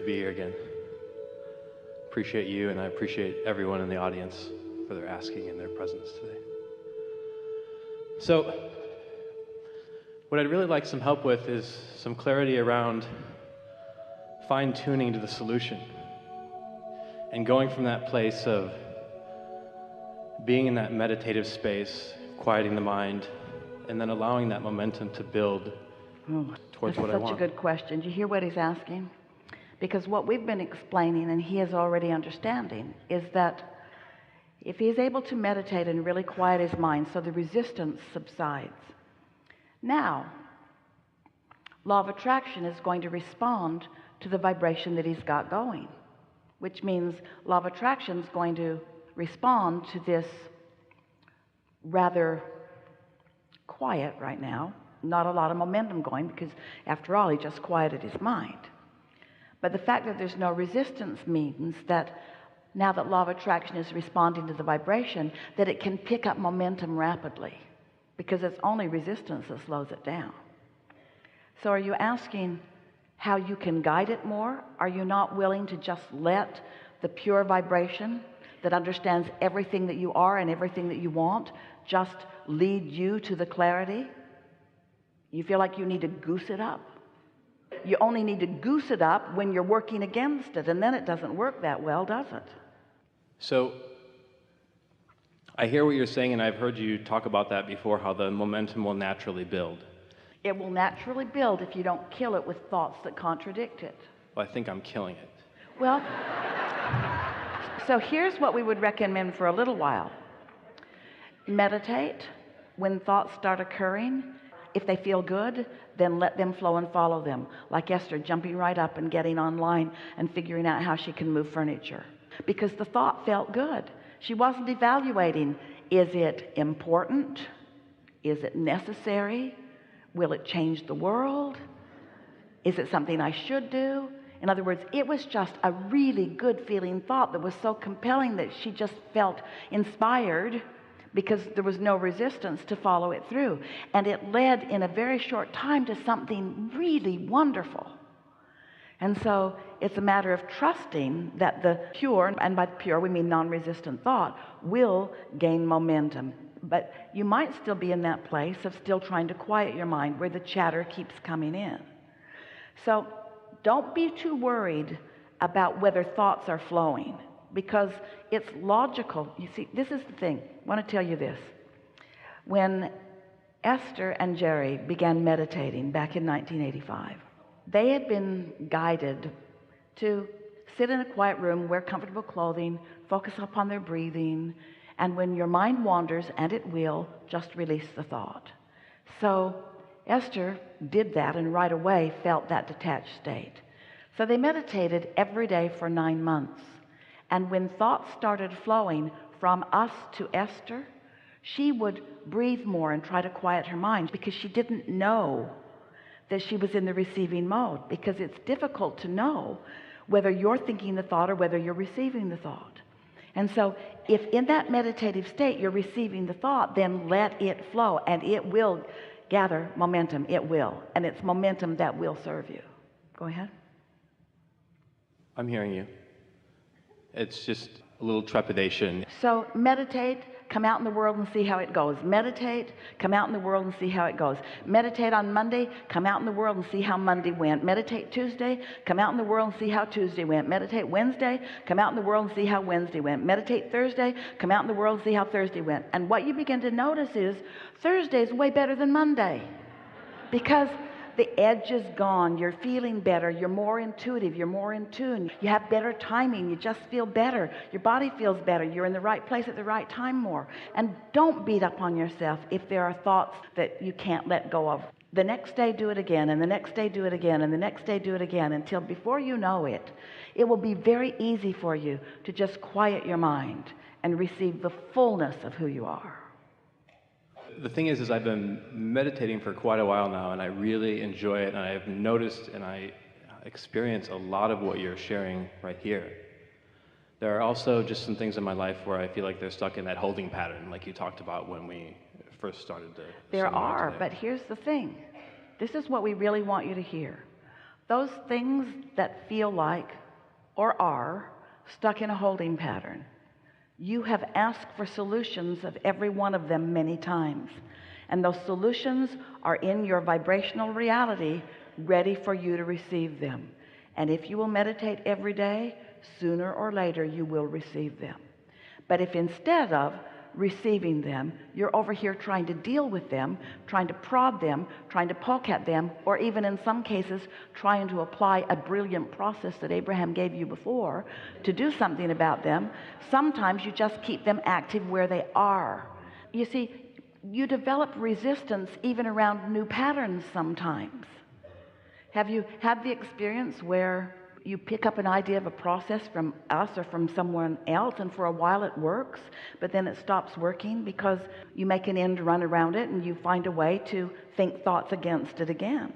to be here again. Appreciate you, and I appreciate everyone in the audience for their asking and their presence today. So, what I'd really like some help with is some clarity around fine-tuning to the solution and going from that place of being in that meditative space, quieting the mind, and then allowing that momentum to build towards what I want. That's such a good question. Do you hear what he's asking? Because what we've been explaining, and he is already understanding, is that if he is able to meditate and really quiet his mind so the resistance subsides, now law of attraction is going to respond to the vibration that he's got going, which means law of attraction is going to respond to this rather quiet right now, not a lot of momentum going, because after all he just quieted his mind. But the fact that there's no resistance means that now that law of attraction is responding to the vibration, that it can pick up momentum rapidly, because it's only resistance that slows it down. So are you asking how you can guide it more? Are you not willing to just let the pure vibration that understands everything that you are and everything that you want just lead you to the clarity? You feel like you need to goose it up. You only need to goose it up when you're working against it, and then it doesn't work that well, does it? So I hear what you're saying, and I've heard you talk about that before, how the momentum will naturally build. It will naturally build if you don't kill it with thoughts that contradict it. Well, I think I'm killing it. Well, so here's what we would recommend for a little while. Meditate. When thoughts start occurring, if they feel good, then let them flow and follow them. Like Esther, jumping right up and getting online and figuring out how she can move furniture. Because the thought felt good. She wasn't evaluating, is it important? Is it necessary? Will it change the world? Is it something I should do? In other words, it was just a really good feeling thought that was so compelling that she just felt inspired, because there was no resistance to follow it through. And it led in a very short time to something really wonderful. And so it's a matter of trusting that the pure, and by pure we mean non-resistant thought, will gain momentum. But you might still be in that place of still trying to quiet your mind where the chatter keeps coming in. So don't be too worried about whether thoughts are flowing, because it's logical. You see, this is the thing. I want to tell you this. When Esther and Jerry began meditating back in 1985, they had been guided to sit in a quiet room, wear comfortable clothing, focus upon their breathing, and when your mind wanders, and it will, just release the thought. So Esther did that and right away felt that detached state. So they meditated every day for 9 months. And when thoughts started flowing from us to Esther, she would breathe more and try to quiet her mind, because she didn't know that she was in the receiving mode, because it's difficult to know whether you're thinking the thought or whether you're receiving the thought. And so if in that meditative state you're receiving the thought, then let it flow, and it will gather momentum. It will. And it's momentum that will serve you. Go ahead. I'm hearing you. It's just a little trepidation. So meditate, come out in the world and see how it goes. Meditate, come out in the world and see how it goes. Meditate on Monday, come out in the world and see how Monday went. Meditate Tuesday, come out in the world and see how Tuesday went. Meditate Wednesday, come out in the world and see how Wednesday went. Meditate Thursday, come out in the world and see how Thursday went. And what you begin to notice is Thursday is way better than Monday, because the edge is gone. You're feeling better. You're more intuitive. You're more in tune. You have better timing. You just feel better. Your body feels better. You're in the right place at the right time more. And don't beat up on yourself if there are thoughts that you can't let go of. The next day, do it again, and the next day, do it again, and the next day, do it again, until before you know it, it will be very easy for you to just quiet your mind and receive the fullness of who you are. The thing is I've been meditating for quite a while now, and I really enjoy it, and I've noticed and I experience a lot of what you're sharing right here. There are also just some things in my life where I feel like they're stuck in that holding pattern, like you talked about when we first started the There seminar are, today. but here's the thing. This is what we really want you to hear. Those things that feel like or are stuck in a holding pattern, you have asked for solutions of every one of them many times. And those solutions are in your vibrational reality, ready for you to receive them. And if you will meditate every day, sooner or later you will receive them. But if instead of receiving them, you're over here trying to deal with them, trying to prod them, trying to poke at them, or even in some cases trying to apply a brilliant process that Abraham gave you before to do something about them, sometimes you just keep them active where they are. You see, you develop resistance even around new patterns sometimes. Have you had the experience where you pick up an idea of a process from us or from someone else, and for a while it works, but then it stops working because you make an end run around it and you find a way to think thoughts against it again?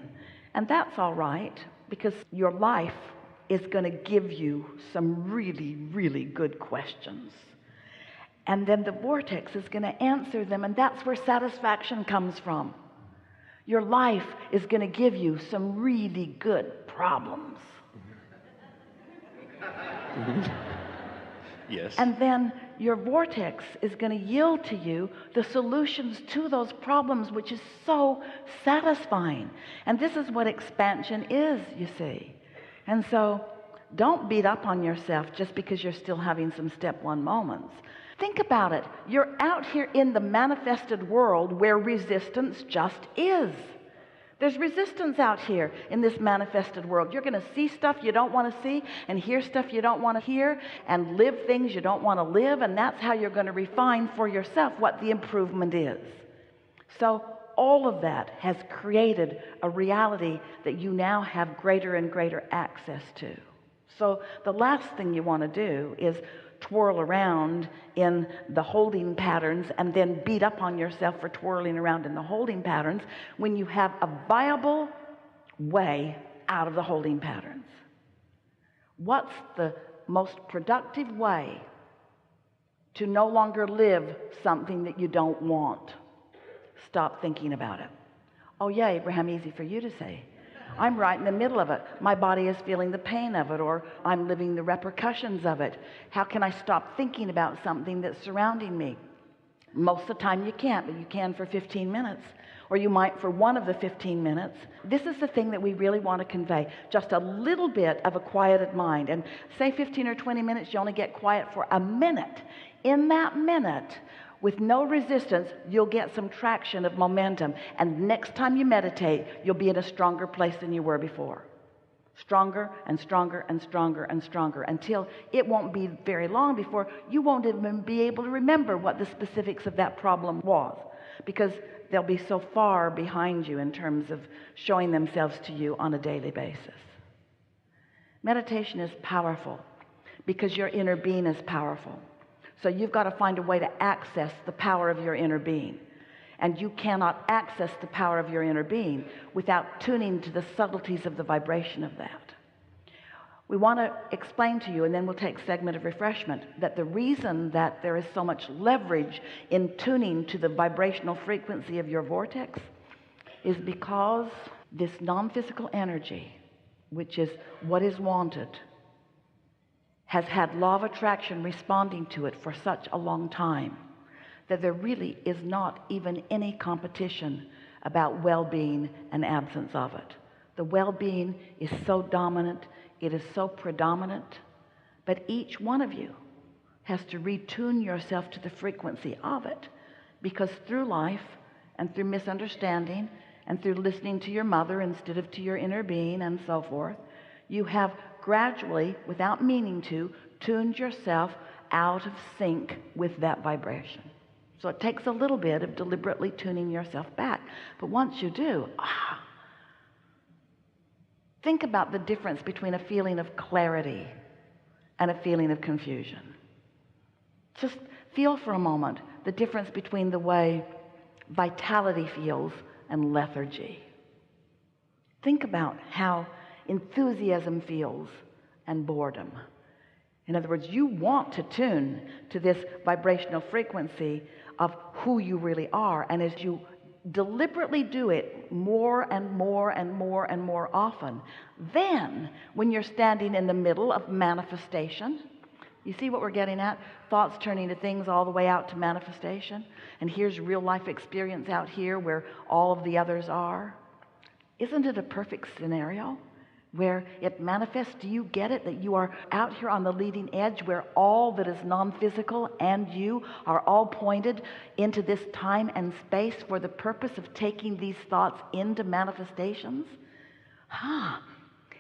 And that's all right, because your life is going to give you some really, really good questions. And then the vortex is going to answer them, and that's where satisfaction comes from. Your life is going to give you some really good problems. Yes. And then your vortex is going to yield to you the solutions to those problems, which is so satisfying. And this is what expansion is, you see. And so don't beat up on yourself just because you're still having some step one moments. Think about it. You're out here in the manifested world where resistance just is. There's resistance out here in this manifested world. You're going to see stuff you don't want to see, and hear stuff you don't want to hear, and live things you don't want to live, and that's how you're going to refine for yourself what the improvement is. So all of that has created a reality that you now have greater and greater access to. So the last thing you want to do is twirl around in the holding patterns and then beat up on yourself for twirling around in the holding patterns when you have a viable way out of the holding patterns. What's the most productive way to no longer live something that you don't want? Stop thinking about it. Oh yeah, Abraham, easy for you to say. I'm right in the middle of it. My body is feeling the pain of it, or I'm living the repercussions of it. How can I stop thinking about something that's surrounding me? Most of the time you can't, but you can for 15 minutes. Or you might for one of the 15 minutes. This is the thing that we really want to convey. Just a little bit of a quieted mind. And say 15 or 20 minutes, you only get quiet for a minute. In that minute, with no resistance, you'll get some traction of momentum. And next time you meditate, you'll be in a stronger place than you were before. Stronger and stronger and stronger and stronger, until it won't be very long before you won't even be able to remember what the specifics of that problem was, because they'll be so far behind you in terms of showing themselves to you on a daily basis. Meditation is powerful because your inner being is powerful. So you've got to find a way to access the power of your inner being. And you cannot access the power of your inner being without tuning to the subtleties of the vibration of that. We want to explain to you, and then we'll take a segment of refreshment, that the reason that there is so much leverage in tuning to the vibrational frequency of your vortex is because this non-physical energy, which is what is wanted, has had law of attraction responding to it for such a long time that there really is not even any competition about well-being and absence of it. The well-being is so dominant, it is so predominant, but each one of you has to retune yourself to the frequency of it, because through life and through misunderstanding and through listening to your mother instead of to your inner being and so forth, you have gradually, without meaning to, tuned yourself out of sync with that vibration. So it takes a little bit of deliberately tuning yourself back. But once you do, think about the difference between a feeling of clarity and a feeling of confusion. Just feel for a moment the difference between the way vitality feels and lethargy. Think about how enthusiasm feels and boredom. In other words, you want to tune to this vibrational frequency of who you really are, and as you deliberately do it more and more and more and more often, then when you're standing in the middle of manifestation, you see what we're getting at? Thoughts turning to things all the way out to manifestation. And here's real life experience out here where all of the others are. Isn't it a perfect scenario where it manifests? Do you get it? That you are out here on the leading edge where all that is non-physical and you are all pointed into this time and space for the purpose of taking these thoughts into manifestations?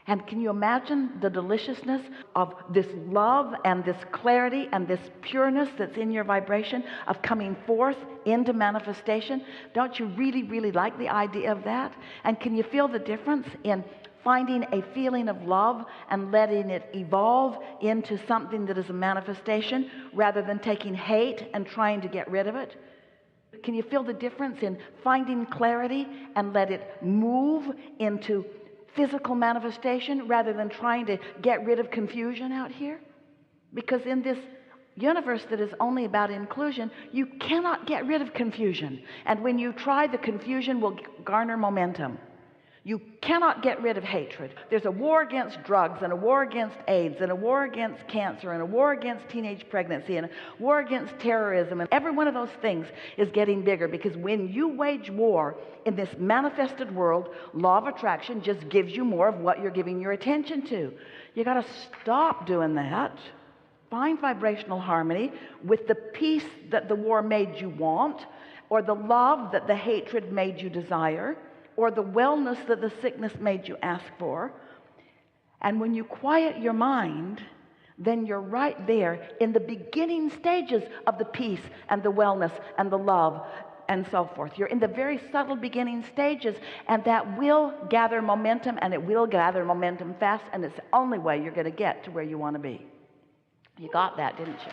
And can you imagine the deliciousness of this love and this clarity and this pureness that's in your vibration of coming forth into manifestation? Don't you really, really like the idea of that? And can you feel the difference in finding a feeling of love and letting it evolve into something that is a manifestation rather than taking hate and trying to get rid of it? Can you feel the difference in finding clarity and let it move into physical manifestation rather than trying to get rid of confusion out here? Because in this universe that is only about inclusion, you cannot get rid of confusion. And when you try, the confusion will garner momentum. You cannot get rid of hatred. There's a war against drugs and a war against AIDS and a war against cancer and a war against teenage pregnancy and a war against terrorism. And every one of those things is getting bigger because when you wage war in this manifested world, law of attraction just gives you more of what you're giving your attention to. You got to stop doing that. Find vibrational harmony with the peace that the war made you want, or the love that the hatred made you desire, or the wellness that the sickness made you ask for. And when you quiet your mind, then you're right there in the beginning stages of the peace and the wellness and the love and so forth. You're in the very subtle beginning stages, and that will gather momentum, and it will gather momentum fast, and it's the only way you're going to get to where you want to be. You got that, didn't you?